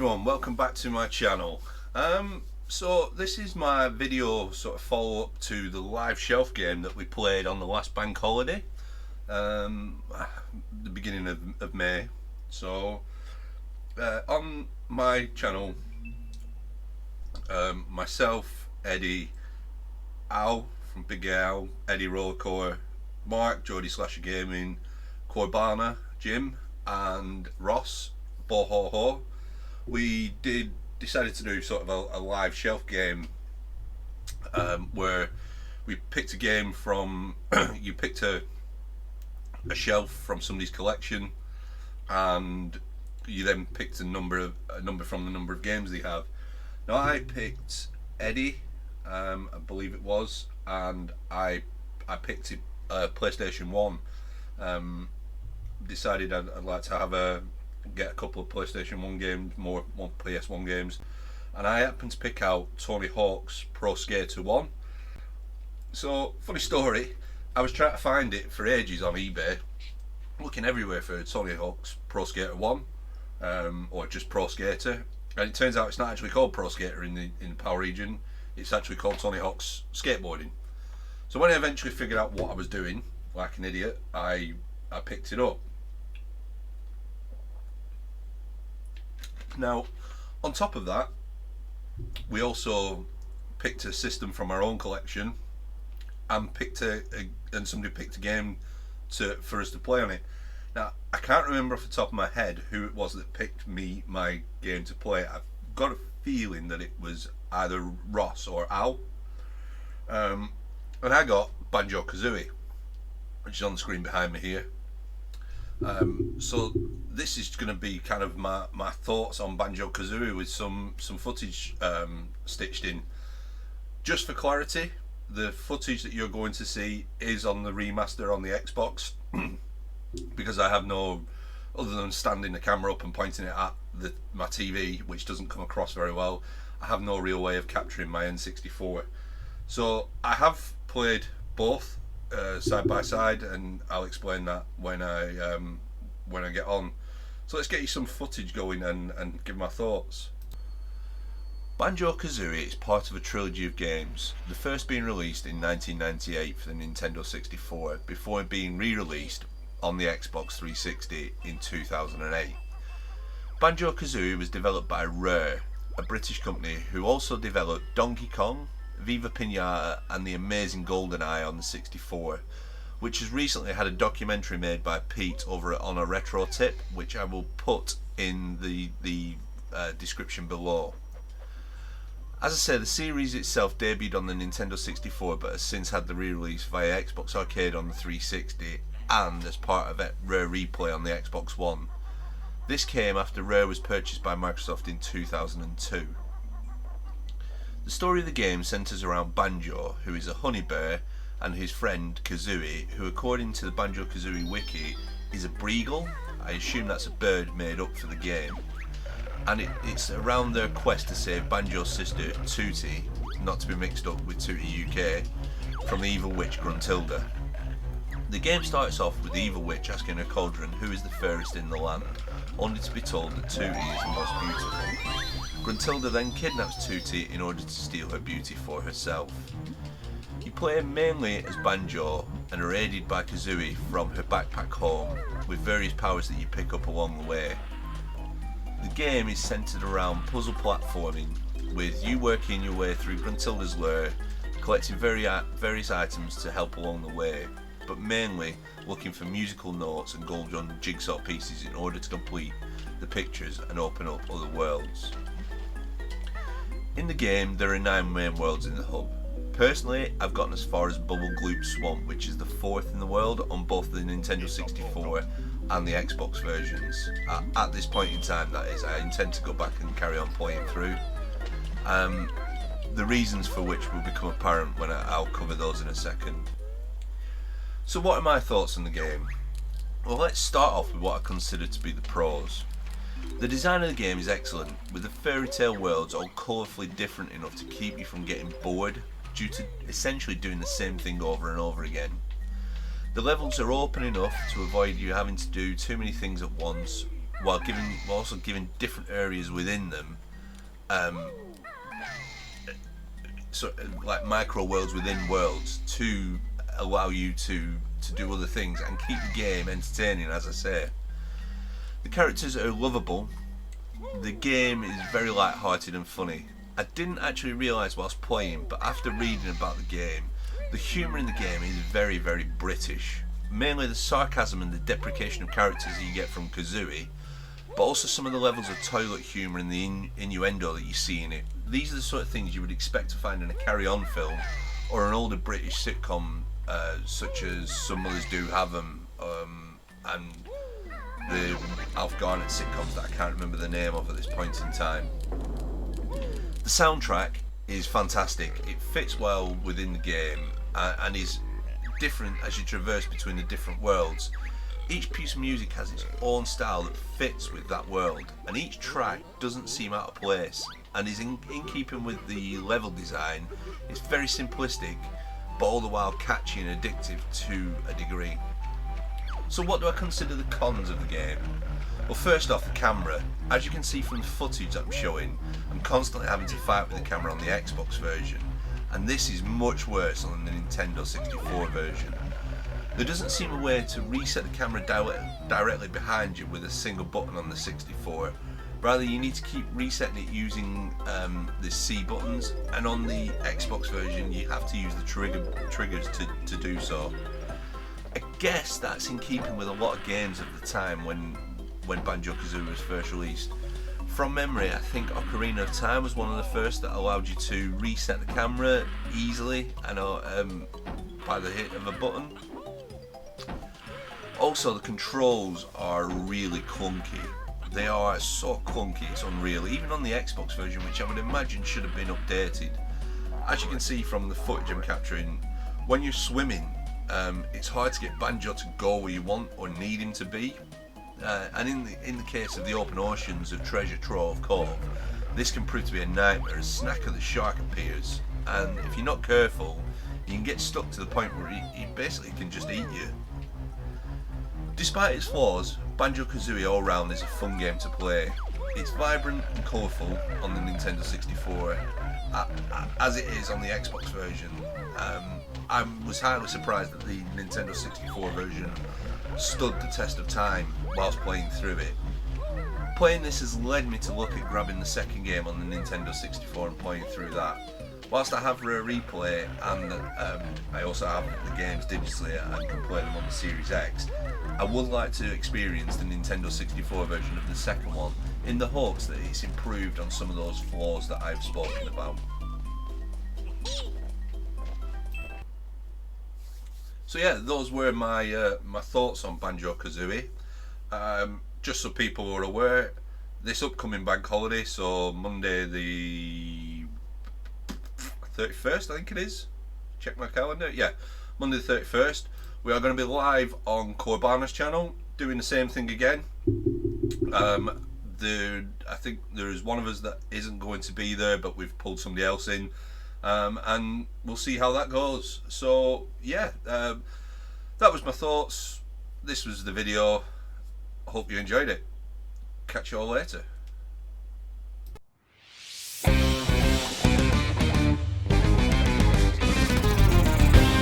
everyone, welcome back to my channel. So this is my video sort of follow up to the live shelf game that we played on the last bank holiday, the beginning of May. So on my channel, myself, Eddie, Al from Big Al, Eddie Rollercore, Mark, Jody Slasher Gaming, Corbana, Jim, and Ross, Bohoho. We decided to do sort of a live shelf game where we picked a game from you picked a shelf from somebody's collection, and you then picked a number from the number of games they have. Now I picked Eddie, I believe it was, and I picked PlayStation 1. Decided I'd like to have get a couple of PlayStation 1 games, more PS1 games, and I happened to pick out Tony Hawk's Pro Skater 1. So, funny story, I was trying to find it for ages on eBay, looking everywhere for Tony Hawk's Pro Skater 1, or just Pro Skater, and it turns out it's not actually called Pro Skater in the PAL region, it's actually called Tony Hawk's Skateboarding. So when I eventually figured out what I was doing, like an idiot, I picked it up. Now, on top of that, we also picked a system from our own collection, and and somebody picked a game for us to play on it. Now, I can't remember off the top of my head who it was that picked my game to play. I've got a feeling that it was either Ross or Al, and I got Banjo Kazooie, which is on the screen behind me here. So this is going to be kind of my thoughts on Banjo Kazooie with some footage stitched in. Just for clarity, the footage that you're going to see is on the remaster on the Xbox because I have no, other than standing the camera up and pointing it at my TV, which doesn't come across very well, I have no real way of capturing my N64. So I have played both side by side, and I'll explain that when I get on. So let's get you some footage going and give my thoughts. Banjo Kazooie is part of a trilogy of games, the first being released in 1998 for the Nintendo 64 before being re-released on the Xbox 360 in 2008. Banjo Kazooie was developed by Rare, a British company who also developed Donkey Kong, Viva Pinata and the amazing GoldenEye on the 64, which has recently had a documentary made by Pete over on a retro tip, which I will put in the description below. As I say, the series itself debuted on the Nintendo 64 but has since had the re-release via Xbox Arcade on the 360 and as part of Rare Replay on the Xbox One. This came after Rare was purchased by Microsoft in 2002. The story of the game centres around Banjo, who is a honey bear, and his friend Kazooie, who according to the Banjo Kazooie wiki is a breagle. I assume that's a bird made up for the game. And it's around their quest to save Banjo's sister Tootie, not to be mixed up with Tootie UK, from the evil witch Gruntilda. The game starts off with the evil witch asking her cauldron who is the fairest in the land, only to be told that Tootie is the most beautiful. Gruntilda then kidnaps Tootie in order to steal her beauty for herself. You play mainly as Banjo and are aided by Kazooie from her backpack home, with various powers that you pick up along the way. The game is centred around puzzle platforming, with you working your way through Gruntilda's lair, collecting various items to help along the way, but mainly looking for musical notes and golden jigsaw pieces in order to complete the pictures and open up other worlds. In the game, there are 9 main worlds in the hub. Personally, I've gotten as far as Bubble Gloop Swamp, which is the 4th in the world on both the Nintendo 64 and the Xbox versions. At this point in time, that is, I intend to go back and carry on playing through. The reasons for which will become apparent when I'll cover those in a second. So what are my thoughts on the game? Well, let's start off with what I consider to be the pros. The design of the game is excellent, with the fairy tale worlds all colourfully different enough to keep you from getting bored due to essentially doing the same thing over and over again. The levels are open enough to avoid you having to do too many things at once, while also giving different areas within them, so like micro worlds within worlds, to allow you to do other things and keep the game entertaining. As I say, the characters are lovable. The game is very light-hearted and funny. I didn't actually realise whilst playing, but after reading about the game, the humour in the game is very, very British. Mainly the sarcasm and the deprecation of characters that you get from Kazooie, but also some of the levels of toilet humour and the innuendo that you see in it. These are the sort of things you would expect to find in a carry-on film or an older British sitcom, such as Some Mothers Do Have Them, and the Alf Garnett sitcoms that I can't remember the name of at this point in time. The soundtrack is fantastic. It fits well within the game and is different as you traverse between the different worlds. Each piece of music has its own style that fits with that world, and each track doesn't seem out of place and is in keeping with the level design. It's very simplistic, but all the while catchy and addictive to a degree. So what do I consider the cons of the game? Well, first off, the camera. As you can see from the footage that I'm showing, I'm constantly having to fight with the camera on the Xbox version, and this is much worse on the Nintendo 64 version. There doesn't seem a way to reset the camera directly behind you with a single button on the 64. Rather, you need to keep resetting it using the C buttons, and on the Xbox version you have to use the triggers to do so. I guess that's in keeping with a lot of games of the time when Banjo Kazooie was first released. From memory, I think Ocarina of Time was one of the first that allowed you to reset the camera easily and by the hit of a button. Also, the controls are really clunky. They are so clunky, it's unreal. Even on the Xbox version, which I would imagine should have been updated. As you can see from the footage I'm capturing, when you're swimming, it's hard to get Banjo to go where you want or need him to be. And in the case of the open oceans of Treasure Trove Cove, this can prove to be a nightmare as Snacker the shark appears, and if you're not careful, you can get stuck to the point where he basically can just eat you. Despite its flaws, Banjo Kazooie all round is a fun game to play. It's vibrant and colourful on the Nintendo 64, as it is on the Xbox version. I was highly surprised that the Nintendo 64 version stood the test of time whilst playing through it. Playing this has led me to look at grabbing the second game on the Nintendo 64 and playing through that. Whilst I have Rare Replay and I also have the games digitally and can play them on the Series X, I would like to experience the Nintendo 64 version of the second one in the hopes that it's improved on some of those flaws that I've spoken about. So yeah, those were my my thoughts on Banjo Kazooie. Just so people are aware, this upcoming bank holiday, so Monday the 31st, I think it is. Check my calendar. Yeah, Monday the 31st. We are going to be live on Corbana's channel, doing the same thing again. I think there is one of us that isn't going to be there, but we've pulled somebody else in. And we'll see how that goes. So yeah, that was my thoughts. This was the video. I hope you enjoyed it. Catch you all later.